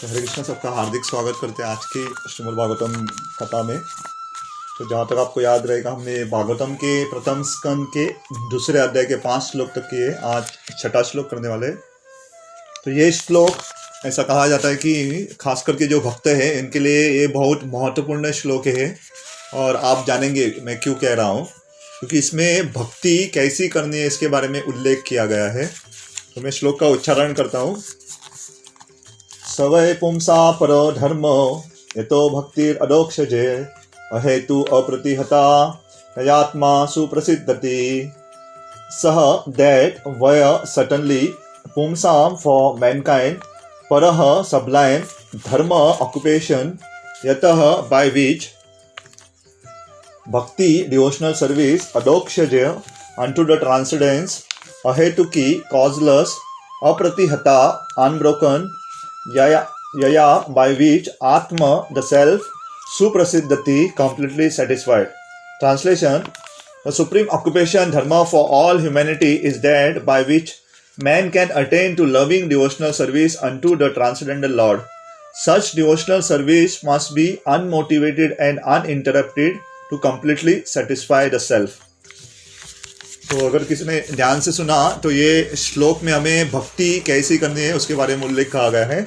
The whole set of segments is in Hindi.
तो हरे कृष्ण, सबका हार्दिक स्वागत करते हैं आज की श्रीमद् भागवतम कथा में। तो जहाँ तक आपको याद रहेगा, हमने भागवतम के प्रथम स्कंद के दूसरे अध्याय के 5 श्लोक तक किए। आज छठा श्लोक करने वाले। तो ये श्लोक ऐसा कहा जाता है कि खास करके जो भक्त हैं इनके लिए ये बहुत महत्वपूर्ण श्लोक है। और आप जानेंगे मैं क्यों कह रहा हूँ, क्योंकि इसमें भक्ति कैसी करनी है इसके बारे में उल्लेख किया गया है। तो मैं श्लोक का उच्चारण करता हूँ। सवै पुंसा परो धर्म यतो भक्तिर अदोक्षजे अहेतु अप्रतिहता नयात्मा सुप्रसिद्धति सह दैट वय certainly पुंसाम for mankind परह sublime धर्म occupation यतः by which bhakti devotional service adokshya unto the transcendence ahetuki causeless apratihata unbroken yaya by which atma the self suprasiddhati completely satisfied. Translation: the supreme occupation dharma for all humanity is that by which man can attain to loving devotional service unto the transcendental Lord. Such devotional service must be unmotivated and uninterrupted to completely satisfy the self. तो अगर किसी ने ध्यान से सुना तो ये श्लोक में हमें भक्ति कैसी करनी है उसके बारे में उल्लेख कहा गया है।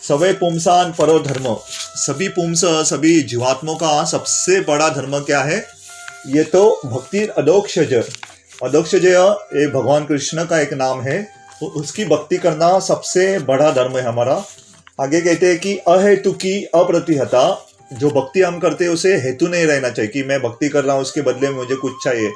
सवै पुंसान परो धर्म, सभी पुंस सभी जीवात्मों का सबसे बड़ा धर्म क्या है? ये तो भक्ति अदोक्षज। अदोक्षज ये भगवान कृष्ण का एक नाम है, तो उसकी भक्ति करना सबसे बड़ा धर्म है हमारा। आगे कहते हैं कि अहेतुकी अप्रतिहता, जो भक्ति हम करते हैं उसे हेतु नहीं रहना चाहिए कि मैं भक्ति कर रहा हूँ उसके बदले में मुझे कुछ चाहिए,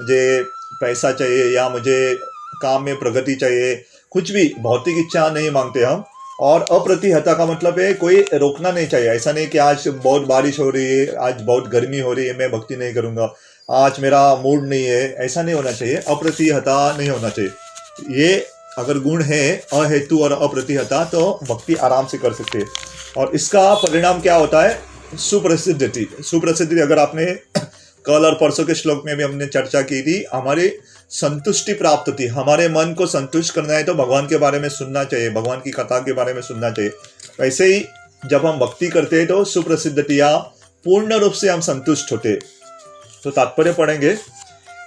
मुझे पैसा चाहिए या मुझे काम में प्रगति चाहिए, कुछ भी भौतिक इच्छा नहीं मांगते हम। और अप्रतिहता का मतलब है कोई रोकना नहीं चाहिए। ऐसा नहीं कि आज बहुत बारिश हो रही है, आज बहुत गर्मी हो रही है, मैं भक्ति नहीं करूँगा, आज मेरा मूड नहीं है, ऐसा नहीं होना चाहिए। अप्रतिहता नहीं होना चाहिए। ये अगर गुण है अहेतु और अप्रतिहता तो भक्ति आराम से कर सकते हैं। और इसका परिणाम क्या होता है? सुप्रसिद्धि। सुप्रसिद्धि अगर आपने कल और परसों के श्लोक में भी हमने चर्चा की थी, हमारी संतुष्टि प्राप्त होती। हमारे मन को संतुष्ट करना है तो भगवान के बारे में सुनना चाहिए, भगवान की कथा के बारे में सुनना चाहिए। वैसे ही जब हम भक्ति करते हैं तो सुप्रसिद्धि या पूर्ण रूप से हम संतुष्ट होते। तो तात्पर्य पढ़ेंगे।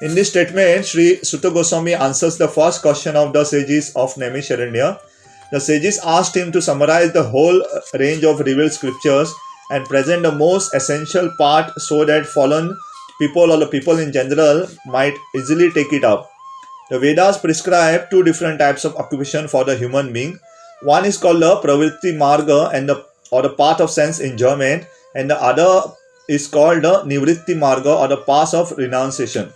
इन दिस स्टेटमेंट श्री सुत Goswami answers the first question of the sages of Naimisharanya. The sages asked him to summarize the whole range of revealed scriptures and present the most essential part so that fallen people or the people in general might easily take it up. The Vedas prescribe two different types of occupation for the human being. One is called the pravritti marga or the path of sense enjoyment, and the other is called the nivritti marga or the path of renunciation.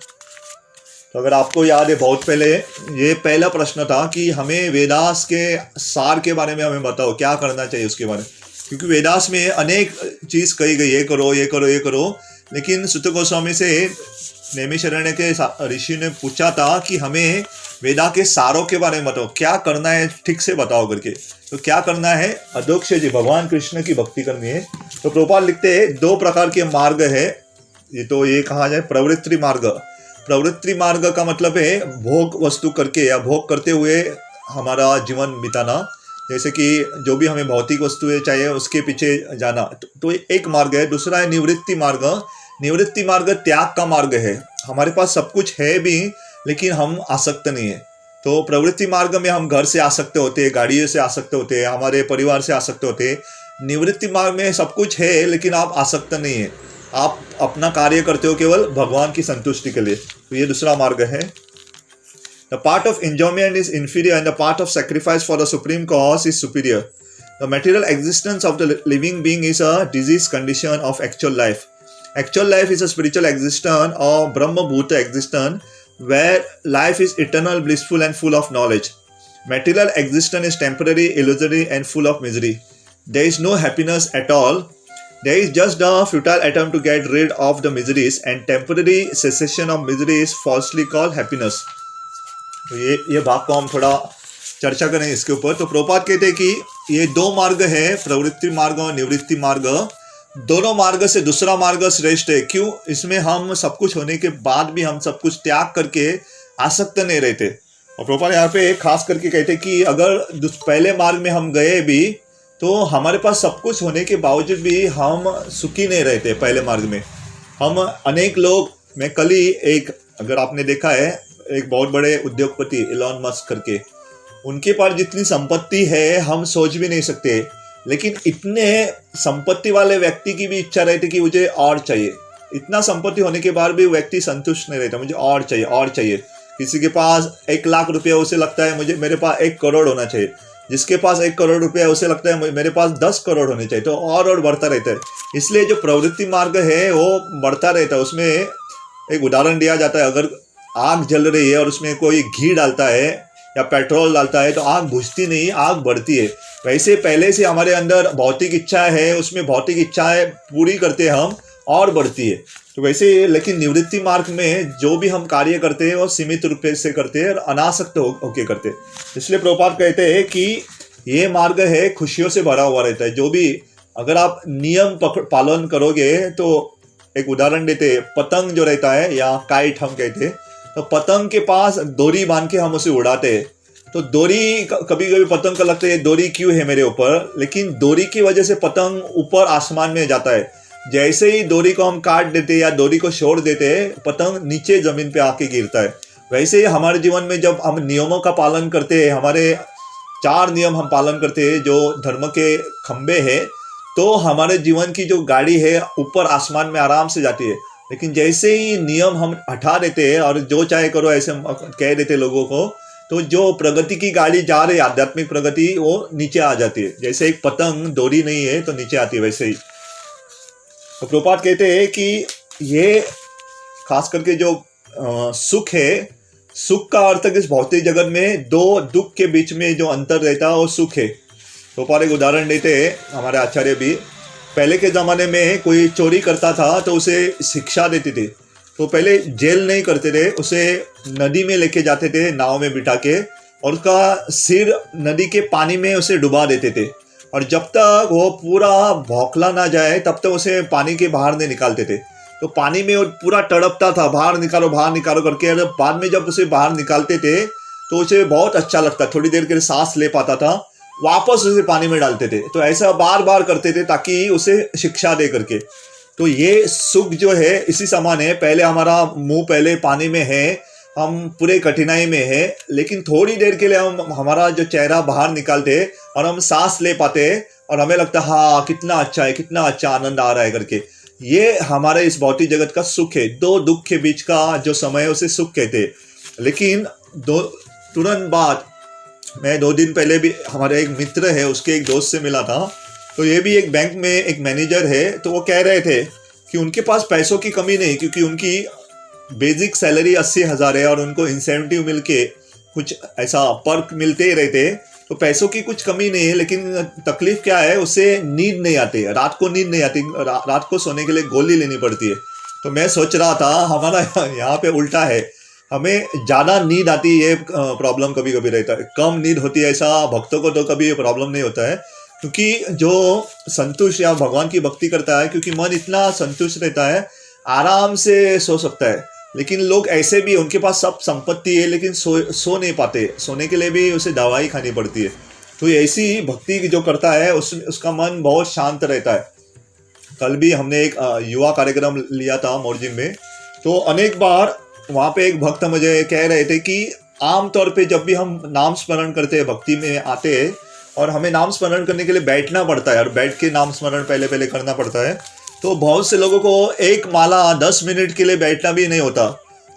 तो अगर आपको याद है, बहुत पहले ये पहला प्रश्न था कि हमें वेदास के सार के बारे में हमें बताओ, क्या करना चाहिए उसके बारे में। क्योंकि वेदास में अनेक चीज़ कही गई, ये करो ये करो ये करो, लेकिन सुत गोस्वामी से नैमिषारण्य के ऋषि ने पूछा था कि हमें वेदा के सारों के बारे में बताओ, क्या करना है ठीक से बताओ करके। तो क्या करना है? अदोक्ष जी, भगवान कृष्ण की भक्ति करनी है। तो प्रभुपाद लिखते हैं 2 प्रकार के मार्ग है। ये कहा जाए प्रवृत्ति मार्ग। प्रवृत्ति मार्ग का मतलब है भोग वस्तु करके या भोग करते हुए हमारा जीवन बिताना। जैसे कि जो भी हमें भौतिक वस्तुएं चाहिए उसके पीछे जाना, तो एक मार्ग है। दूसरा है निवृत्ति मार्ग। निवृत्ति मार्ग त्याग का मार्ग है। हमारे पास सब कुछ है भी लेकिन हम आसक्त नहीं है। तो प्रवृत्ति मार्ग में हम घर से आसक्त होते हैं, गाड़ियों से आसक्त होते हैं, हमारे परिवार से आसक्त होते हैं। निवृत्ति मार्ग में सब कुछ है लेकिन आप आसक्त नहीं है, आप अपना कार्य करते हो केवल भगवान की संतुष्टि के लिए। तो ये दूसरा मार्ग है। The part of enjoyment is inferior and the part of sacrifice for the supreme cause is superior. The material existence of the living being is a diseased condition of actual life. Actual life is a spiritual existence or Brahma Bhuta existence where life is eternal, blissful and full of knowledge. Material existence is temporary, illusory and full of misery. There is no happiness at all. There is just a futile attempt to get rid of the miseries, and temporary cessation of misery is falsely called happiness. तो ये भाग को हम थोड़ा चर्चा करें इसके ऊपर। तो प्रभुपाद कहते हैं कि ये 2 मार्ग है, प्रवृत्ति मार्ग और निवृत्ति मार्ग। दोनों मार्ग से दूसरा मार्ग श्रेष्ठ है। क्यों? इसमें हम सब कुछ होने के बाद भी हम सब कुछ त्याग करके आसक्त नहीं रहते। और प्रभुपाद यहाँ पे खास करके कहते कि अगर पहले मार्ग में हम गए भी तो हमारे पास सब कुछ होने के बावजूद भी हम सुखी नहीं रहते पहले मार्ग में। हम अनेक लोग, मैं कल ही एक, अगर आपने देखा है, एक बहुत बड़े उद्योगपति इलॉन मस्क करके, उनके पास जितनी संपत्ति है हम सोच भी नहीं सकते। लेकिन इतने संपत्ति वाले व्यक्ति की भी इच्छा रहती कि मुझे और चाहिए। इतना संपत्ति होने के बाद भी व्यक्ति संतुष्ट नहीं रहता, मुझे और चाहिए और चाहिए। किसी के पास 1 लाख रुपया, उसे लगता है मुझे, मेरे पास 1 करोड़ होना चाहिए। जिसके पास 1 करोड़ रुपया, उसे लगता है मेरे पास 10 करोड़ होने चाहिए। तो और बढ़ता रहता है। इसलिए जो प्रवृत्ति मार्ग है वो बढ़ता रहता है। उसमें एक उदाहरण दिया जाता है, अगर आग जल रही है और उसमें कोई घी डालता है या पेट्रोल डालता है तो आग बुझती नहीं, आग बढ़ती है। वैसे पहले से हमारे अंदर भौतिक इच्छा है, उसमें भौतिक इच्छाएं पूरी करते हम और बढ़ती है। तो वैसे, लेकिन निवृत्ति मार्ग में जो भी हम कार्य करते हैं वो सीमित रूप से करते हैं और अनासक्त होके करते हैं। इसलिए प्रभुपाद कहते हैं कि ये मार्ग है खुशियों से भरा हुआ रहता है। जो भी, अगर आप नियम पालन करोगे, तो एक उदाहरण देते हैं, पतंग जो रहता है या काइट हम कहते हैं, तो पतंग के पास डोरी बांध के हम उसे उड़ाते हैं। तो डोरी, कभी कभी पतंग को लगता है डोरी क्यों है मेरे ऊपर, लेकिन डोरी की वजह से पतंग ऊपर आसमान में जाता है। जैसे ही डोरी को हम काट देते या डोरी को छोड़ देते, पतंग नीचे जमीन पे आके गिरता है। वैसे ही हमारे जीवन में जब हम नियमों का पालन करते हैं, हमारे 4 नियम हम पालन करते हैं जो धर्म के खंबे हैं, तो हमारे जीवन की जो गाड़ी है ऊपर आसमान में आराम से जाती है। लेकिन जैसे ही नियम हम हटा देते हैं और जो चाहे करो ऐसे कह देते लोगों को, तो जो प्रगति की गाड़ी जा रही है, आध्यात्मिक प्रगति, वो नीचे आ जाती है। जैसे एक पतंग डोरी नहीं है तो नीचे आती है, वैसे ही। तो प्रभुपाद कहते हैं कि ये खास करके जो सुख है, सुख का अर्थ इस भौतिक जगत में 2 दुख के बीच में जो अंतर रहता है वो सुख है। प्रभुपाद एक उदाहरण देते हैं, हमारे आचार्य भी, पहले के ज़माने में कोई चोरी करता था तो उसे शिक्षा देती थी। तो पहले जेल नहीं करते थे, उसे नदी में लेके जाते थे नाव में बिठा के, और उसका सिर नदी के पानी में उसे डुबा देते थे। और जब तक वो पूरा भौखला ना जाए तब तक उसे पानी के बाहर नहीं निकालते थे। तो पानी में वो पूरा तड़पता था, बाहर निकालो करके। और बाद में जब उसे बाहर निकालते थे तो उसे बहुत अच्छा लगता, थोड़ी देर के लिए सांस ले पाता था, वापस उसे पानी में डालते थे। तो ऐसा बार बार करते थे ताकि उसे शिक्षा दे करके। तो ये सुख जो है इसी समान है। पहले हमारा मुंह पहले पानी में है, हम पूरे कठिनाई में है, लेकिन थोड़ी देर के लिए हम हमारा जो चेहरा बाहर निकालते और हम सांस ले पाते और हमें लगता है हाँ कितना अच्छा है, कितना अच्छा आनंद आ रहा है करके। ये हमारे इस भौतिक जगत का सुख है। 2 दुख के बीच का जो समय है उसे सुख कहते हैं। लेकिन तुरंत बाद, मैं 2 दिन पहले भी हमारे एक मित्र है, उसके एक दोस्त से मिला था। तो ये भी एक बैंक में एक मैनेजर है। तो वो कह रहे थे कि उनके पास पैसों की कमी नहीं, क्योंकि उनकी बेसिक सैलरी 80,000 है और उनको इंसेंटिव मिलके कुछ ऐसा पर्क मिलते ही रहते। तो पैसों की कुछ कमी नहीं है, लेकिन तकलीफ क्या है, उसे नींद नहीं आती, रात को नींद नहीं आती, रात को सोने के लिए गोली लेनी पड़ती है। तो मैं सोच रहा था हमारा यहाँ पे उल्टा है, हमें ज़्यादा नींद आती है, प्रॉब्लम कभी कभी रहता है। कम नींद होती है, ऐसा भक्तों को तो कभी प्रॉब्लम नहीं होता है, क्योंकि जो संतुष्ट या भगवान की भक्ति करता है, क्योंकि मन इतना संतुष्ट रहता है, आराम से सो सकता है। लेकिन लोग ऐसे भी, उनके पास सब संपत्ति है लेकिन सो नहीं पाते, सोने के लिए भी उसे दवाई खानी पड़ती है। तो ऐसी भक्ति जो करता है उसका मन बहुत शांत रहता है। कल भी हमने एक युवा कार्यक्रम लिया था मोरजिम में। तो अनेक बार वहाँ पे एक भक्त मुझे कह रहे थे कि आमतौर पे जब भी हम नाम स्मरण करते हैं, भक्ति में आते हैं और हमें नाम स्मरण करने के लिए बैठना पड़ता है और बैठ के नाम स्मरण पहले पहले करना पड़ता है, तो बहुत से लोगों को एक माला 10 मिनट के लिए बैठना भी नहीं होता।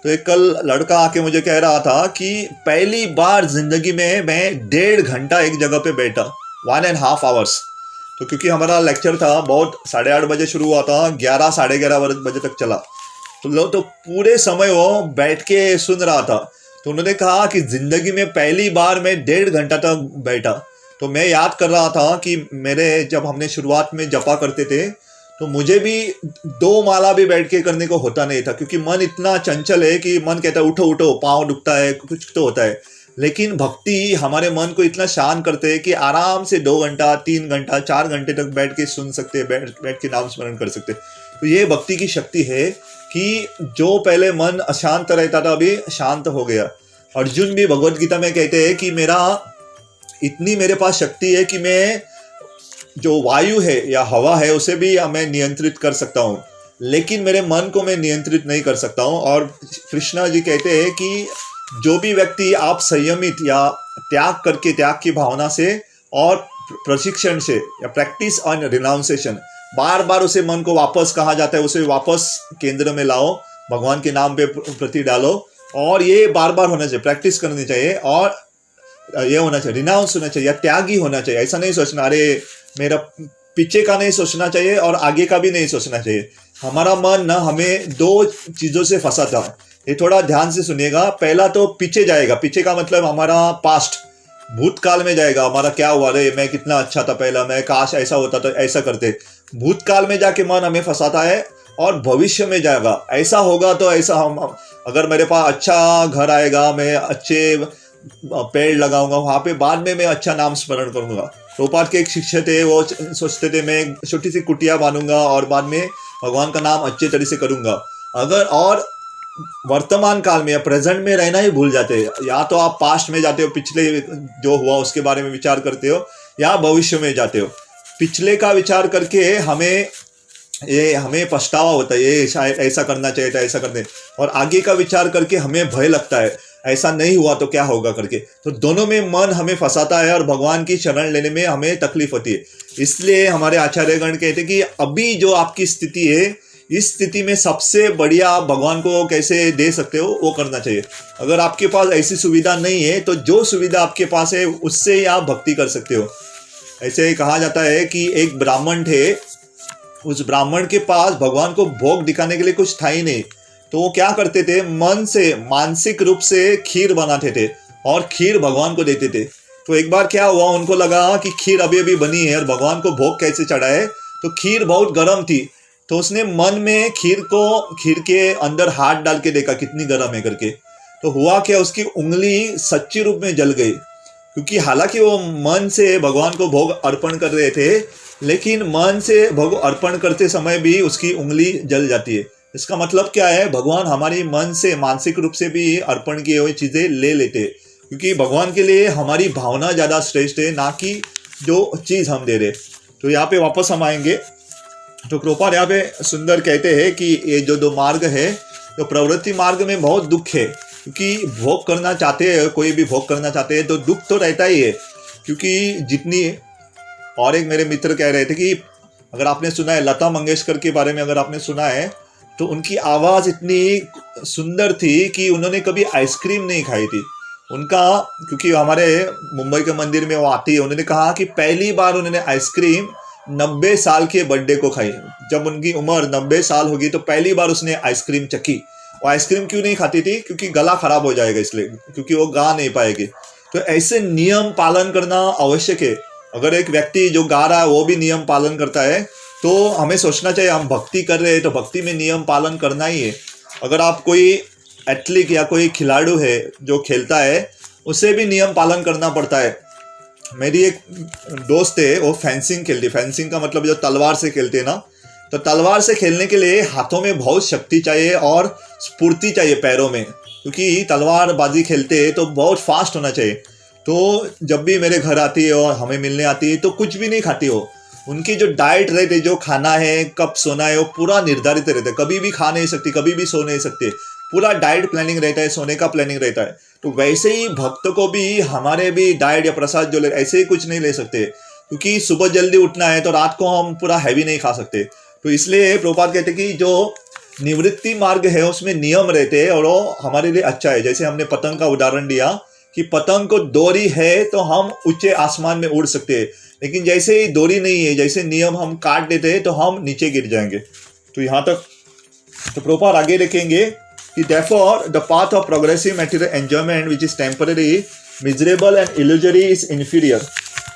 तो एक कल लड़का आके मुझे कह रहा था कि पहली बार जिंदगी में मैं 1.5 घंटा एक जगह पे बैठा, 1.5 आवर्स। तो क्योंकि हमारा लेक्चर था बहुत 8:30 बजे शुरू हुआ था, 11 साढ़े 11 बजे तक चला। तो पूरे समय वो बैठ के सुन रहा था। तो उन्होंने कहा कि जिंदगी में पहली बार मैं 1.5 घंटा तक बैठा। तो मैं याद कर रहा था कि मेरे जब हमने शुरुआत में जपा करते थे तो मुझे भी 2 माला भी बैठ के करने को होता नहीं था, क्योंकि मन इतना चंचल है कि मन कहता है उठो उठो, पाँव दुखता है, कुछ तो होता है। लेकिन भक्ति हमारे मन को इतना शांत करते हैं कि आराम से 2 घंटा 3 घंटा 4 घंटे तक बैठ के सुन सकते हैं, बैठ के नाम स्मरण कर सकते हैं। तो ये भक्ति की शक्ति है कि जो पहले मन अशांत रहता था अभी शांत हो गया। अर्जुन भी भगवत गीता में कहते हैं कि इतनी मेरे पास शक्ति है कि मैं जो वायु है या हवा है उसे भी मैं नियंत्रित कर सकता हूँ, लेकिन मेरे मन को मैं नियंत्रित नहीं कर सकता हूँ। और कृष्णा जी कहते हैं कि जो भी व्यक्ति आप संयमित या त्याग करके, त्याग की भावना से और प्रशिक्षण से या प्रैक्टिस ऑन रिनाउंसेशन, बार बार उसे मन को वापस कहा जाता है, उसे वापस केंद्र में लाओ, भगवान के नाम पे प्रति डालो, और ये बार बार होना चाहिए, प्रैक्टिस करनी चाहिए। और ये होना चाहिए, रिनाउंस होना चाहिए या त्यागी होना चाहिए। ऐसा नहीं सोचना अरे मेरा पीछे का नहीं सोचना चाहिए और आगे का भी नहीं सोचना चाहिए। हमारा मन ना हमें दो चीज़ों से फंसाता है, ये थोड़ा ध्यान से सुनिएगा। पहला तो पीछे जाएगा, पीछे का मतलब हमारा पास्ट, भूतकाल में जाएगा, हमारा क्या हुआ, रे मैं कितना अच्छा था पहला, मैं काश ऐसा होता तो ऐसा करते। भूतकाल में जाके मन हमें फंसाता है। और भविष्य में जाएगा, ऐसा होगा तो ऐसा, हम अगर मेरे पास अच्छा घर आएगा, मैं अच्छे पेड़ लगाऊंगा वहाँ पे, बाद में मैं अच्छा नाम स्मरण करूंगा। प्रभुपाद के एक शिक्षक थे, वो सोचते थे मैं छोटी सी कुटिया बांधूंगा और बाद में भगवान का नाम अच्छे तरह से करूंगा। अगर और वर्तमान काल में या प्रेजेंट में रहना ही भूल जाते हैं, या तो आप पास्ट में जाते हो, पिछले जो हुआ उसके बारे में विचार करते हो, या भविष्य में जाते हो। पिछले का विचार करके हमें पछतावा होता है, ये शायद ऐसा करना चाहिए था, ऐसा करने, और आगे का विचार करके हमें भय लगता है, ऐसा नहीं हुआ तो क्या होगा करके। तो दोनों में मन हमें फंसाता है और भगवान की शरण लेने में हमें तकलीफ होती है। इसलिए हमारे आचार्यगण कहते हैं कि अभी जो आपकी स्थिति है, इस स्थिति में सबसे बढ़िया आप भगवान को कैसे दे सकते हो वो करना चाहिए। अगर आपके पास ऐसी सुविधा नहीं है तो जो सुविधा आपके पास है उससे ही आप भक्ति कर सकते हो। ऐसे कहा जाता है कि एक ब्राह्मण थे, उस ब्राह्मण के पास भगवान को भोग दिखाने के लिए कुछ था ही नहीं, तो वो क्या करते थे, मन से, मानसिक रूप से खीर बनाते थे और खीर भगवान को देते थे। तो एक बार क्या हुआ, उनको लगा कि खीर अभी अभी बनी है और भगवान को भोग कैसे चढ़ाए, तो खीर बहुत गर्म थी। तो उसने मन में खीर के अंदर हाथ डाल के देखा कितनी गर्म है करके। तो हुआ क्या, उसकी उंगली सच्ची रूप में जल गई, क्योंकि हालांकि वो मन से भगवान को भोग अर्पण कर रहे थे, लेकिन मन से भोग अर्पण करते समय भी उसकी उंगली जल जाती है। इसका मतलब क्या है, भगवान हमारी मन से, मानसिक रूप से भी अर्पण किए हुए चीज़ें ले लेते हैं, क्योंकि भगवान के लिए हमारी भावना ज़्यादा श्रेष्ठ है, ना कि जो चीज़ हम दे रहे। तो यहाँ पे वापस हम आएंगे। तो कृपाल यहाँ पे सुंदर कहते हैं कि ये जो दो मार्ग है, तो प्रवृत्ति मार्ग में बहुत दुख है, क्योंकि भोग करना चाहते हैं, कोई भी भोग करना चाहते हैं तो दुख तो रहता ही है, क्योंकि जितनी, और एक मेरे मित्र कह रहे थे कि अगर आपने सुना है लता मंगेशकर के बारे में, अगर आपने सुना है तो उनकी आवाज़ इतनी सुंदर थी कि उन्होंने कभी आइसक्रीम नहीं खाई थी। उनका, क्योंकि हमारे मुंबई के मंदिर में वो आती है, उन्होंने कहा कि पहली बार उन्होंने आइसक्रीम 90 साल के बर्थडे को खाई। जब उनकी उम्र 90 साल होगी तो पहली बार उसने आइसक्रीम चखी। वो आइसक्रीम क्यों नहीं खाती थी, क्योंकि गला खराब हो जाएगा इसलिए, क्योंकि वो गा नहीं पाएगी। तो ऐसे नियम पालन करना आवश्यक है। अगर एक व्यक्ति जो गा रहा है वो भी नियम पालन करता है, तो हमें सोचना चाहिए हम भक्ति कर रहे हैं तो भक्ति में नियम पालन करना ही है। अगर आप कोई एथलीट या कोई खिलाड़ू है जो खेलता है, उसे भी नियम पालन करना पड़ता है। मेरी एक दोस्त है, वो फेंसिंग खेलती है। फेंसिंग का मतलब जो तलवार से खेलते हैं ना, तो तलवार से खेलने के लिए हाथों में बहुत शक्ति चाहिए और स्फूर्ति चाहिए पैरों में, क्योंकि तलवारबाजी खेलते हैं तो बहुत फास्ट होना चाहिए। तो जब भी मेरे घर आती है और हमें मिलने आती है तो कुछ भी नहीं खाती हो। उनकी जो डाइट रहती है, जो खाना है, कब सोना है, वो पूरा निर्धारित रहता है। कभी भी खा नहीं सकती, कभी भी सो नहीं सकते, पूरा डाइट प्लानिंग रहता है, सोने का प्लानिंग रहता है। तो वैसे ही भक्त को भी, हमारे भी डाइट या प्रसाद जो ले, ऐसे ही कुछ नहीं ले सकते, क्योंकि सुबह जल्दी उठना है तो रात को हम पूरा हैवी नहीं खा सकते। तो इसलिए प्रभुपाद कहते कि जो निवृत्ति मार्ग है उसमें नियम रहते हैं और वो हमारे लिए अच्छा है। जैसे हमने पतंग का उदाहरण दिया कि पतंग को डोरी है तो हम ऊंचे आसमान में उड़ सकते हैं, लेकिन जैसे ही डोरी नहीं है, जैसे नियम हम काट देते हैं तो हम नीचे गिर जाएंगे। तो यहाँ तक। तो प्रभुपाद आगे देखेंगे कि therefore the path of progressive material enjoyment which is temporary, miserable and illusory is inferior।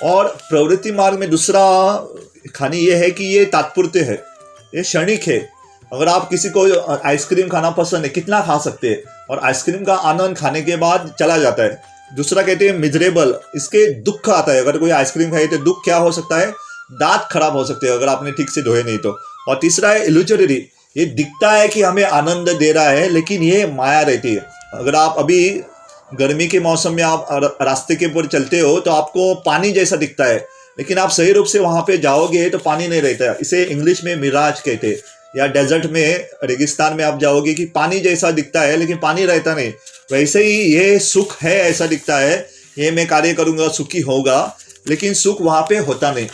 और प्रवृत्ति मार्ग में दूसरा खानी ये है कि ये तात्पुरते है, ये क्षणिक है। अगर आप किसी को आइसक्रीम खाना पसंद है, कितना खा सकते हैं, और आइसक्रीम का आनंद खाने के बाद चला जाता है। दूसरा कहते हैं मिजरेबल, इसके दुख आता है। अगर कोई आइसक्रीम खाए तो दुख क्या हो सकता है, दांत खराब हो सकते हैं अगर आपने ठीक से धोए नहीं तो। और तीसरा है इल्यूजरी, ये दिखता है कि हमें आनंद दे रहा है लेकिन ये माया रहती है। अगर आप अभी गर्मी के मौसम में आप रास्ते के ऊपर चलते हो तो आपको पानी जैसा दिखता है, लेकिन आप सही रूप से वहाँ पे जाओगे तो पानी नहीं रहता है। इसे इंग्लिश में मिराज कहते हैं। या डेजर्ट में, रेगिस्तान में आप जाओगे कि पानी जैसा दिखता है लेकिन पानी रहता नहीं। वैसे ही ये सुख है, ऐसा दिखता है, ये मैं कार्य करूँगा सुखी होगा, लेकिन सुख वहाँ पे होता नहीं।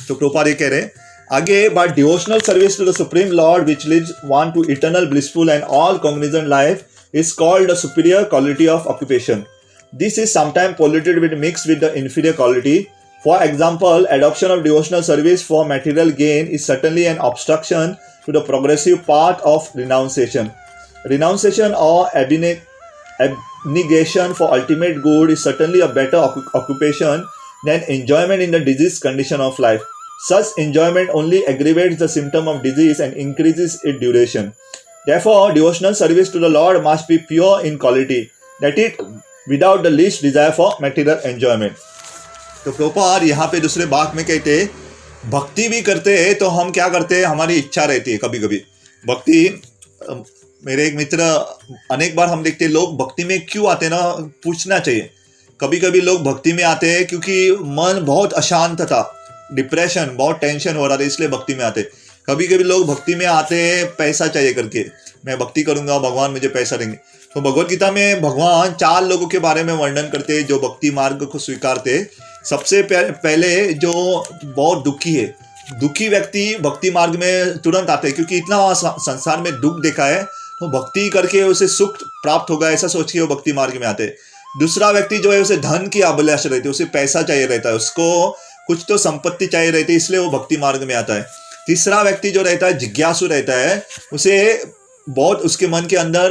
तो प्रभुपाद ये कह रहे हैं आगे, but devotional service to the supreme lord which leads one to eternal blissful and all cognizant life is called a superior quality of occupation. This is sometimes polluted with mixed with the inferior quality. For example, adoption of devotional service for material gain is certainly an obstruction to the progressive path of renunciation. Renunciation or abnegation for ultimate good is certainly a better occupation than enjoyment in the diseased condition of life. Such enjoyment only aggravates the symptom of disease and increases its duration. Therefore, devotional service to the Lord must be pure in quality, that it without the least desire for material enjoyment. तो प्रभुपाद यहाँ पे दूसरे बात में कहते हैं, भक्ति भी करते हैं तो हम क्या करते हैं, हमारी इच्छा रहती है कभी कभी भक्ति। मेरे एक मित्र, अनेक बार हम देखते हैं लोग भक्ति में क्यों आते हैं ना, पूछना चाहिए। कभी कभी लोग भक्ति में आते हैं क्योंकि मन बहुत अशांत था, डिप्रेशन, बहुत टेंशन हो रहा था, इसलिए भक्ति में आते। कभी कभी लोग भक्ति में आते हैं पैसा चाहिए करके, मैं भक्ति करूंगा भगवान मुझे पैसा देंगे। तो भगवद गीता में भगवान 4 लोगों के बारे में वर्णन करते हैं जो भक्ति मार्ग को स्वीकारते। सबसे पहले जो बहुत दुखी है, दुखी व्यक्ति भक्ति मार्ग में तुरंत आते हैं, क्योंकि इतना संसार में दुख देखा है, तो भक्ति करके उसे सुख प्राप्त होगा ऐसा सोच के वो भक्ति मार्ग में आते हैं। दूसरा व्यक्ति जो है उसे धन की अभिलाषा रहती है, उसे पैसा चाहिए रहता है, उसको कुछ तो संपत्ति चाहिए रहती है, इसलिए वो भक्ति मार्ग में आता है। तीसरा व्यक्ति जो रहता है जिज्ञासु रहता है, उसे बहुत उसके मन के अंदर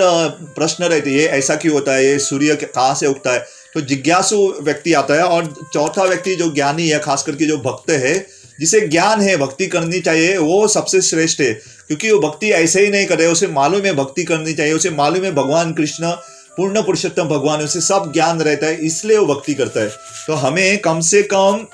प्रश्न रहते हैं, ऐसा क्यों होता है, ये सूर्य कहाँ से उगता है, तो जिज्ञासु व्यक्ति आता है। और चौथा व्यक्ति जो ज्ञानी है, खास करके जो भक्त है, जिसे ज्ञान है भक्ति करनी चाहिए, वो सबसे श्रेष्ठ है, क्योंकि वो भक्ति ऐसे ही नहीं करे, उसे मालूम है भक्ति करनी चाहिए, उसे मालूम है भगवान कृष्ण पूर्ण पुरुषोत्तम भगवान, उसे सब ज्ञान रहता है, इसलिए वो भक्ति करता है। तो हमें कम से कम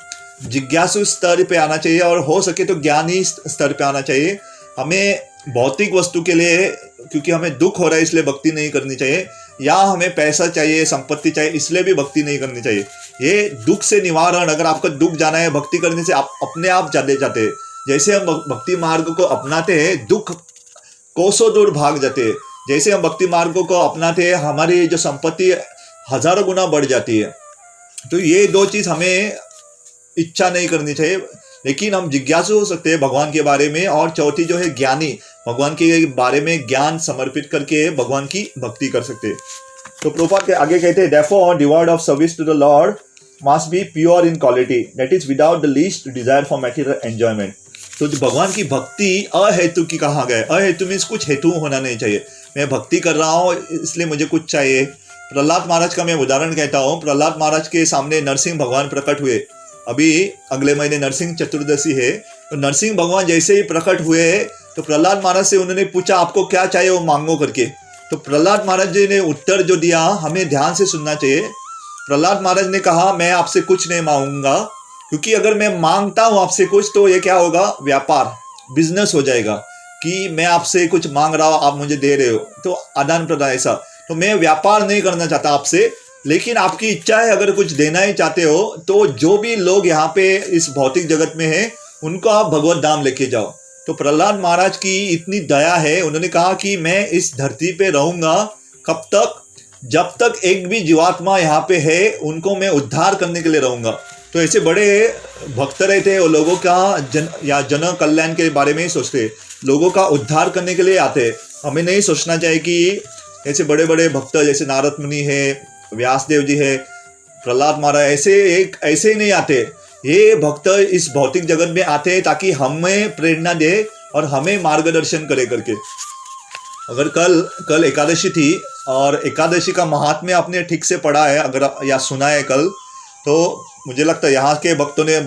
जिज्ञासु स्तर पे आना चाहिए और हो सके तो ज्ञानी स्तर पे आना चाहिए। हमें भौतिक वस्तु के लिए, क्योंकि हमें दुख हो रहा है इसलिए भक्ति नहीं करनी चाहिए, या हमें पैसा चाहिए, संपत्ति चाहिए, इसलिए भी भक्ति नहीं करनी चाहिए। ये दुख से निवारण, अगर आपका दुख जाना है भक्ति करने से आप अपने आप जाते हैं। जैसे हम भक्ति मार्ग को अपनाते हैं, दुख कोसों दूर भाग जाते हैं। जैसे हम भक्ति मार्ग को अपनाते हैं, हमारी जो संपत्ति हजारों गुना बढ़ जाती है। तो ये 2 चीज़ हमें इच्छा नहीं करनी चाहिए, लेकिन हम जिज्ञासु हो सकते हैं भगवान के बारे में। और चौथी जो है ज्ञानी, भगवान के बारे में ज्ञान समर्पित करके भगवान की भक्ति कर सकते हैं। तो प्रभुपाद के आगे कहते हैं, therefore devoid of service to the Lord must be pure in quality, that is without the least desire for material enjoyment. तो जो भगवान की भक्ति अहेतु की कहा गया है, अहेतु मीन्स कुछ हेतु होना नहीं चाहिए, मैं भक्ति कर रहा हूँ इसलिए मुझे कुछ चाहिए। प्रहलाद महाराज का मैं उदाहरण कहता हूँ। प्रहलाद महाराज के सामने नरसिंह भगवान प्रकट हुए, अभी अगले महीने नरसिंह चतुर्दशी है। तो नरसिंह भगवान जैसे ही प्रकट हुए तो प्रहलाद महाराज से उन्होंने पूछा आपको क्या चाहिए वो मांगो करके। तो प्रहलाद महाराज जी ने उत्तर जो दिया हमें ध्यान से सुनना चाहिए। प्रहलाद महाराज ने कहा मैं आपसे कुछ नहीं मांगूंगा, क्योंकि अगर मैं मांगता हूँ आपसे कुछ तो ये क्या होगा, व्यापार, बिजनेस हो जाएगा, कि मैं आपसे कुछ मांग रहा हूँ आप मुझे दे रहे हो, तो आदान प्रदान ऐसा। तो मैं व्यापार नहीं करना चाहता आपसे, लेकिन आपकी इच्छा है अगर कुछ देना ही चाहते हो तो जो भी लोग यहाँ पे इस भौतिक जगत में हैं उनको आप भगवत धाम लेके जाओ। तो प्रहलाद महाराज की इतनी दया है, उन्होंने कहा कि मैं इस धरती पे रहूंगा कब तक, जब तक एक भी जीवात्मा यहाँ पे है उनको मैं उद्धार करने के लिए रहूंगा। तो ऐसे बड़े भक्त रहते वो लोगों का जन कल्याण के बारे में ही सोचते, लोगों का उद्धार करने के लिए आते। हमें नहीं सोचना चाहिए कि ऐसे बड़े बड़े भक्त जैसे नारद मुनि है, व्यासदेव जी है, प्रहलाद महाराज ऐसे ही नहीं आते। ये भक्त इस भौतिक जगत में आते हैं ताकि हमें प्रेरणा दे और हमें मार्गदर्शन करे करके। अगर कल एकादशी थी और एकादशी का महात्म्य आपने ठीक से पढ़ा है अगर या सुना है कल, तो मुझे लगता है यहाँ के भक्तों ने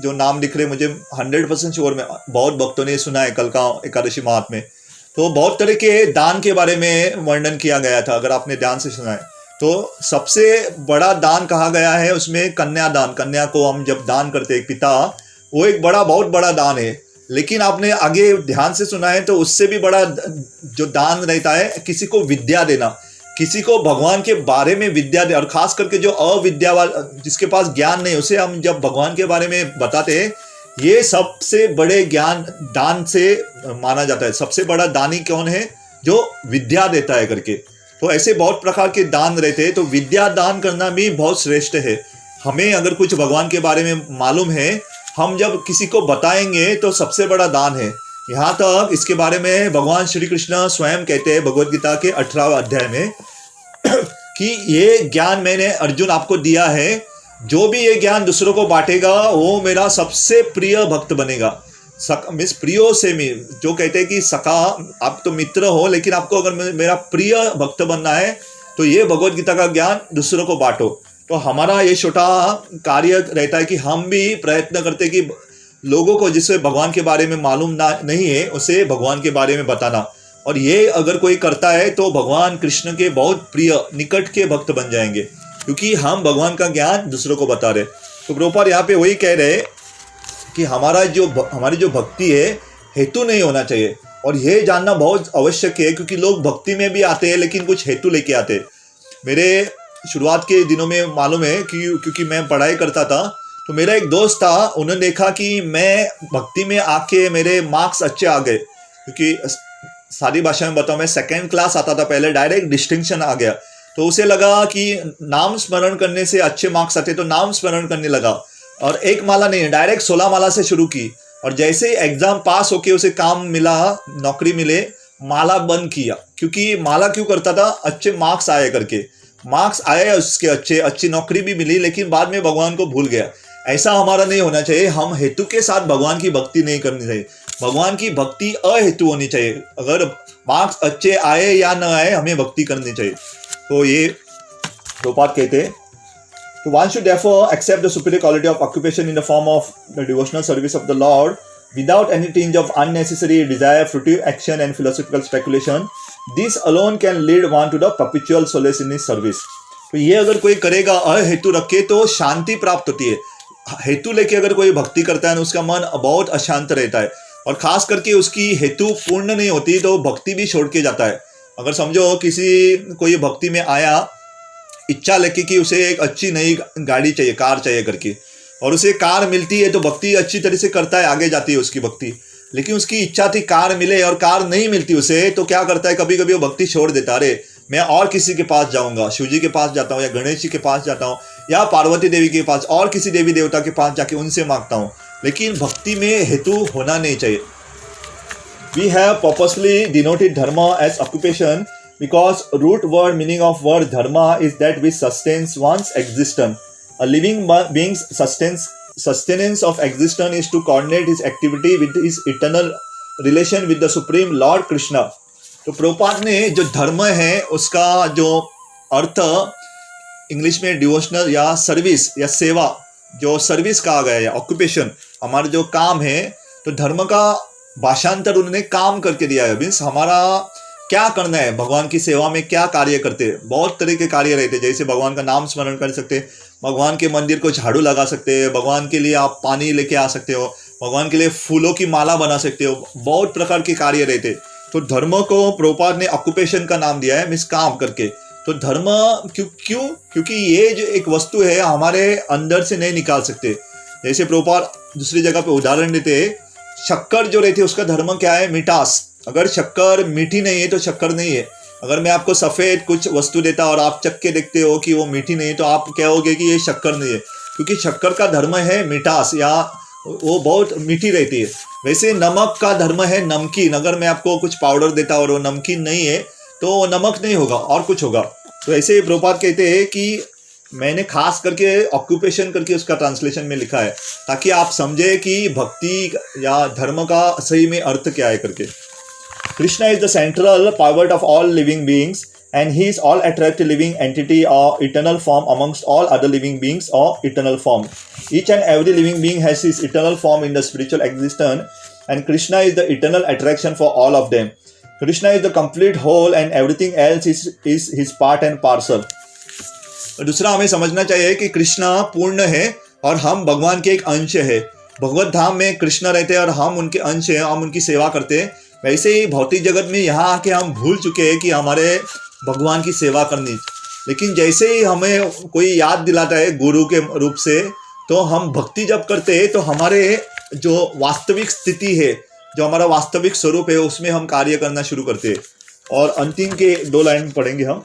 जो नाम लिख रहे, मुझे 100% श्योर में बहुत भक्तों ने सुना है कल का एकादशी महात्म्य। तो बहुत तरह के दान के बारे में वर्णन किया गया था, अगर आपने ध्यान से सुना है। तो सबसे बड़ा दान कहा गया है उसमें कन्यादान, कन्या को हम जब दान करते हैं पिता, वो एक बहुत बड़ा दान है। लेकिन आपने आगे ध्यान से सुना है तो उससे भी बड़ा जो दान रहता है किसी को विद्या देना, किसी को भगवान के बारे में विद्या दे, और खास करके जो अविद्या वाला, जिसके पास ज्ञान नहीं, उसे हम जब भगवान के बारे में बताते हैं, ये सबसे बड़े ज्ञान दान से माना जाता है। सबसे बड़ा दानी कौन है? जो विद्या देता है करके। तो ऐसे बहुत प्रकार के दान रहते हैं, तो विद्या दान करना भी बहुत श्रेष्ठ है। हमें अगर कुछ भगवान के बारे में मालूम है, हम जब किसी को बताएंगे तो सबसे बड़ा दान है। यहाँ तक इसके बारे में भगवान श्री कृष्ण स्वयं कहते हैं भगवद गीता के 18वें अध्याय में कि ये ज्ञान मैंने अर्जुन आपको दिया है, जो भी ये ज्ञान दूसरों को बांटेगा वो मेरा सबसे प्रिय भक्त बनेगा। मिस प्रियो से मी, जो कहते हैं कि सखा, आप तो मित्र हो, लेकिन आपको अगर मेरा प्रिय भक्त बनना है तो ये भगवद गीता का ज्ञान दूसरों को बांटो। तो हमारा ये छोटा कार्य रहता है कि हम भी प्रयत्न करते हैं कि लोगों को जिसे भगवान के बारे में मालूम नहीं है उसे भगवान के बारे में बताना। और ये अगर कोई करता है तो भगवान कृष्ण के बहुत प्रिय निकट के भक्त बन जाएंगे, क्योंकि हम भगवान का ज्ञान दूसरों को बता रहे। तो प्रभुपाद यहाँ पे वही कह रहे कि हमारी जो भक्ति है हेतु नहीं होना चाहिए। और ये जानना बहुत आवश्यक है, क्योंकि लोग भक्ति में भी आते हैं लेकिन कुछ हेतु लेके आते हैं। मेरे शुरुआत के दिनों में मालूम है कि क्योंकि मैं पढ़ाई करता था, तो मेरा एक दोस्त था, उन्होंने देखा कि मैं भक्ति में आके मेरे मार्क्स अच्छे आ गए, क्योंकि सारी भाषा में बताऊँ, मैं 2nd क्लास आता था पहले, डायरेक्ट डिस्टिंक्शन आ गया। तो उसे लगा कि नाम स्मरण करने से अच्छे मार्क्स आते, तो नाम स्मरण करने लगा। और एक माला नहीं, डायरेक्ट 16 माला से शुरू की। और जैसे ही एग्जाम पास होके उसे काम मिला, नौकरी मिले, माला बंद किया। क्योंकि माला क्यों करता था? अच्छे मार्क्स आए करके। मार्क्स आए उसके अच्छी नौकरी भी मिली, लेकिन बाद में भगवान को भूल गया। ऐसा हमारा नहीं होना चाहिए। हम हेतु के साथ भगवान की भक्ति नहीं करनी चाहिए। भगवान की भक्ति अहेतु होनी चाहिए। अगर मार्क्स अच्छे आए या न आए, हमें भक्ति करनी चाहिए। तो ये प्रभुपाद कहते हैं, तो one should therefore accept the superior quality of occupation in the form of the devotional service of the Lord without any tinge of unnecessary desire, fruitive action and philosophical speculation. This alone can lead one to the perpetual solace in his service. तो ये अगर कोई करेगा अहेतु रख के तो शांति प्राप्त होती है। हेतु लेके अगर कोई भक्ति करता है ना, उसका मन बहुत अशांत रहता है, और खास करके उसकी हेतु पूर्ण नहीं होती तो भक्ति भी छोड़ के जाता है। अगर समझो कोई भक्ति में आया इच्छा लेके कि उसे एक अच्छी नई गाड़ी चाहिए, कार चाहिए करके, और उसे कार मिलती है तो भक्ति अच्छी तरह से करता है, आगे जाती है उसकी भक्ति। लेकिन उसकी इच्छा थी कार मिले और कार नहीं मिलती उसे, तो क्या करता है, कभी कभी वो भक्ति छोड़ देता। अरे मैं और किसी के पास जाऊंगा, शिव जी के पास जाता हूँ, या गणेश जी के पास जाता हूँ, या पार्वती देवी के पास, और किसी देवी देवता के पास जाके उनसे मांगता हूँ। लेकिन भक्ति में हेतु होना नहीं चाहिए। We have purposely denoted dharma as occupation because root word meaning of word dharma is that which sustains one's existence. A living being's sustenance of existence is to coordinate his activity with his eternal relation with the Supreme Lord Krishna. तो प्रभुपाद ने जो धर्म है उसका जो अर्थ इंग्लिश में डिवोशनल या सर्विस या सेवा, जो सर्विस कहा गया है, ऑक्यूपेशन, हमारा जो काम है, तो धर्म का भाषांतर उन्होंने काम करके दिया है। मीन्स हमारा क्या करना है, भगवान की सेवा में क्या कार्य करते हैं। बहुत तरह के कार्य रहते हैं, जैसे भगवान का नाम स्मरण कर सकते हैं, भगवान के मंदिर को झाड़ू लगा सकते हैं, भगवान के लिए आप पानी लेके आ सकते हो, भगवान के लिए फूलों की माला बना सकते हो। बहुत प्रकार के कार्य रहते। तो धर्म को प्रभुपाद ने ऑक्यूपेशन का नाम दिया है, मीन्स काम करके। तो धर्म क्यों? क्योंकि ये जो एक वस्तु है हमारे अंदर से नहीं निकाल सकते। जैसे प्रभुपाद दूसरी जगह पे उदाहरण देते हैं, शक्कर जो रहती है उसका धर्म क्या है? मिठास। अगर शक्कर मीठी नहीं है तो शक्कर नहीं है। अगर मैं आपको सफ़ेद कुछ वस्तु देता और आप चख के देखते हो कि वो मीठी नहीं है, तो आप कहोगे कि ये शक्कर नहीं है, क्योंकि शक्कर का धर्म है मिठास, या वो बहुत मीठी रहती है। वैसे नमक का धर्म है नमकीन। अगर मैं आपको कुछ पाउडर देता और वो नमकीन नहीं है तो वो नमक नहीं होगा और कुछ होगा। तो ऐसे ही प्रभुपाद कहते हैं कि मैंने खास करके ऑक्यूपेशन करके उसका ट्रांसलेशन में लिखा है, ताकि आप समझे कि भक्ति या धर्म का सही में अर्थ क्या है करके। Krishna is the central pivot of all living beings and he is all attractive living entity or eternal form amongst all other living beings or eternal form. Each and every living being has his eternal form in the spiritual existence, and Krishna is the eternal attraction for all of them. Krishna is the complete whole and everything else is his part and parcel. दूसरा हमें समझना चाहिए कि कृष्णा पूर्ण है और हम भगवान के एक अंश है। भगवत धाम में कृष्ण रहते हैं और हम उनके अंश हैं, हम उनकी सेवा करते हैं। वैसे ही भौतिक जगत में यहाँ आके हम भूल चुके हैं कि हमारे भगवान की सेवा करनी। लेकिन जैसे ही हमें कोई याद दिलाता है गुरु के रूप से, तो हम भक्ति जब करते हैं तो हमारे जो वास्तविक स्थिति है, जो हमारा वास्तविक स्वरूप है, उसमें हम कार्य करना शुरू करते हैं। और अंतिम के 2 लाइन पढ़ेंगे हम।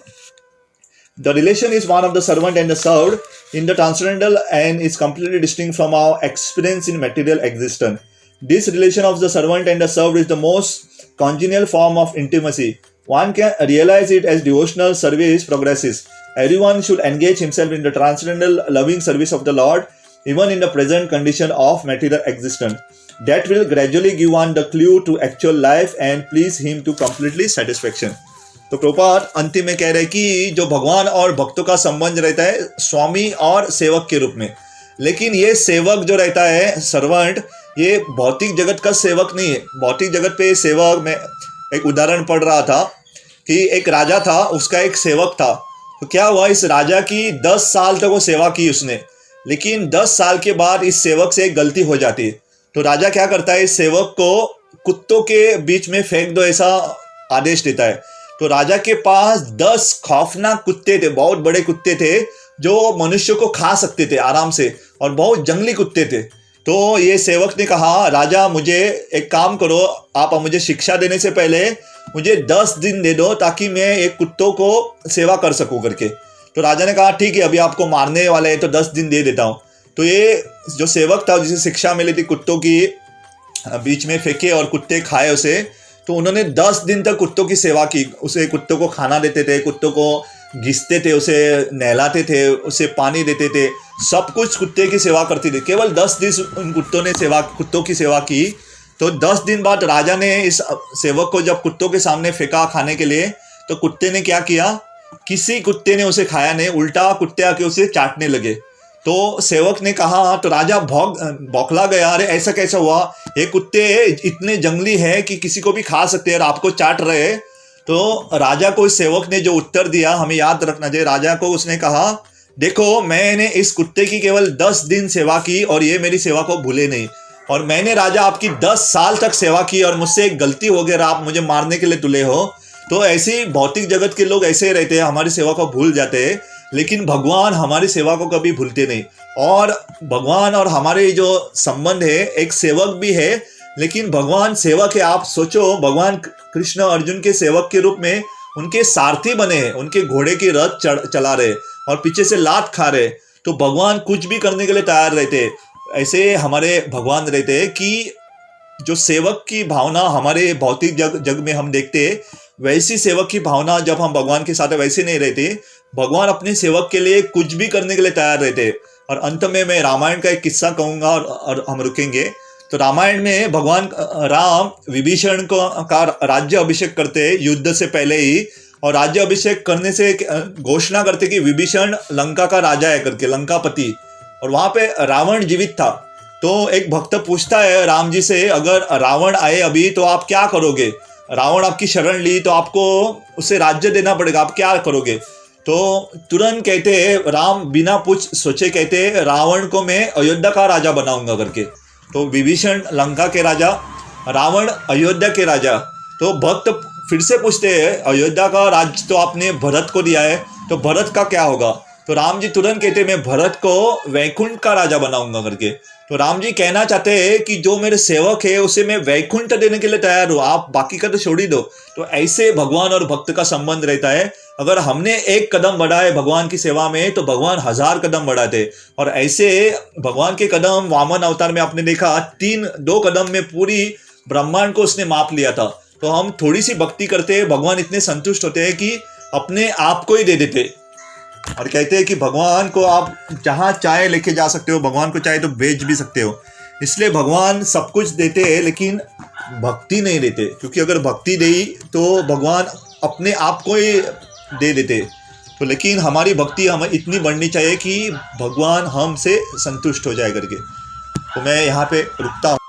The relation is one of the servant and the served in the transcendental and is completely distinct from our experience in material existence. This relation of the servant and the served is the most congenial form of intimacy. One can realize it as devotional service progresses. Everyone should engage himself in the transcendental loving service of the Lord, even in the present condition of material existence. That will gradually give one the clue to actual life and please him to completely satisfaction. तो प्रभुपाद अंतिम में कह रहे हैं कि जो भगवान और भक्तों का संबंध रहता है स्वामी और सेवक के रूप में, लेकिन ये सेवक जो रहता है सर्वेंट, ये भौतिक जगत का सेवक नहीं है। भौतिक जगत पे सेवक, मैं एक उदाहरण पढ़ रहा था कि एक राजा था, उसका एक सेवक था। तो क्या हुआ, इस राजा की 10 साल तक वो सेवा की उसने, लेकिन 10 साल के बाद इस सेवक से एक गलती हो जाती है। तो राजा क्या करता है, इस सेवक को कुत्तों के बीच में फेंक दो, ऐसा आदेश देता है। तो राजा के पास 10 खौफनाक कुत्ते थे, बहुत बड़े कुत्ते थे जो मनुष्य को खा सकते थे आराम से, और बहुत जंगली कुत्ते थे। तो ये सेवक ने कहा, राजा मुझे एक काम करो, आप मुझे शिक्षा देने से पहले मुझे 10 दिन दे दो ताकि मैं एक कुत्तों को सेवा कर सकूं करके। तो राजा ने कहा ठीक है, अभी आपको मारने वाले हैं तो 10 दिन दे देता हूँ। तो ये जो सेवक था जिसे शिक्षा मिली थी कुत्तों की बीच में फेंके और कुत्ते खाए उसे, तो उन्होंने 10 दिन तक कुत्तों की सेवा की। उसे कुत्तों को खाना देते थे, कुत्तों को घिसते थे, उसे नहलाते थे, उसे पानी देते थे, सब कुछ कुत्ते की सेवा करते थे। केवल 10 दिन उन कुत्तों की सेवा की। तो 10 दिन बाद राजा ने इस सेवक को जब कुत्तों के सामने फेंका खाने के लिए, तो कुत्ते ने क्या किया, किसी कुत्ते ने उसे खाया नहीं, उल्टा कुत्ते आके उसे चाटने लगे। तो सेवक ने कहा, तो राजा बौखला गया, अरे ऐसा कैसा हुआ, ये कुत्ते इतने जंगली है कि किसी को भी खा सकते हैं और आपको चाट रहे। तो राजा को इस सेवक ने जो उत्तर दिया हमें याद रखना चाहिए। राजा को उसने कहा, देखो मैंने इस कुत्ते की केवल 10 दिन सेवा की और ये मेरी सेवा को भूले नहीं, और मैंने राजा आपकी 10 साल तक सेवा की और मुझसे एक गलती हो गई, आप मुझे मारने के लिए तुले हो। तो ऐसी भौतिक जगत के लोग ऐसे ही रहते हैं, हमारी सेवा को भूल जाते हैं, लेकिन भगवान हमारी सेवा को कभी भूलते नहीं। और भगवान और हमारे जो संबंध है, एक सेवक भी है, लेकिन भगवान सेवक है। आप सोचो, भगवान कृष्ण अर्जुन के सेवक के रूप में उनके सारथी बने हैं, उनके घोड़े की रथ चला रहे और पीछे से लात खा रहे। तो भगवान कुछ भी करने के लिए तैयार रहते। ऐसे हमारे भगवान रहते हैं कि जो सेवक की भावना हमारे भौतिक जग में हम देखते हैं, वैसी सेवक की भावना जब हम भगवान के साथ वैसे नहीं रहते। भगवान अपने सेवक के लिए कुछ भी करने के लिए तैयार रहते। और अंत में मैं रामायण का एक किस्सा कहूँगा और हम रुकेंगे। तो रामायण में भगवान राम विभीषण का राज्य अभिषेक करते हैं युद्ध से पहले ही, और राज्य अभिषेक करने से घोषणा करते कि विभीषण लंका का राजा है करके, लंकापति। और वहाँ पे रावण जीवित था। तो एक भक्त पूछता है राम जी से, अगर रावण आए अभी तो आप क्या करोगे, रावण आपकी शरण ली तो आपको उसे राज्य देना पड़ेगा, आप क्या करोगे। तो तुरंत कहते हैं राम बिना पूछ सोचे कहते हैं, रावण को मैं अयोध्या का राजा बनाऊंगा करके। तो विभीषण लंका के राजा, रावण अयोध्या के राजा। तो भक्त फिर से पूछते हैं, अयोध्या का राज्य तो आपने भरत को दिया है, तो भरत का क्या होगा। तो राम जी तुरंत कहते मैं भरत को वैकुंठ का राजा बनाऊंगा करके। तो राम जी कहना चाहते हैं कि जो मेरे सेवक है उसे मैं वैकुंठ देने के लिए तैयार हूँ, आप बाकी का तो छोड़ ही दो। तो ऐसे भगवान और भक्त का संबंध रहता है। अगर हमने एक कदम बढ़ाए भगवान की सेवा में, तो भगवान 1000 कदम बढ़ाते। और ऐसे भगवान के कदम वामन अवतार में आपने देखा, 2 कदम में पूरी ब्रह्मांड को उसने माप लिया था। तो हम थोड़ी सी भक्ति करते हैं, भगवान इतने संतुष्ट होते हैं कि अपने आप को ही दे देते और कहते हैं कि भगवान को आप जहाँ चाहे लेके जा सकते हो, भगवान को चाहे तो बेच भी सकते हो। इसलिए भगवान सब कुछ देते हैं लेकिन भक्ति नहीं देते, क्योंकि अगर भक्ति दी तो भगवान अपने आप को ही दे देते। तो लेकिन हमारी भक्ति हमें इतनी बढ़नी चाहिए कि भगवान हमसे संतुष्ट हो जाए करके। तो मैं यहाँ पे रुकता हूँ।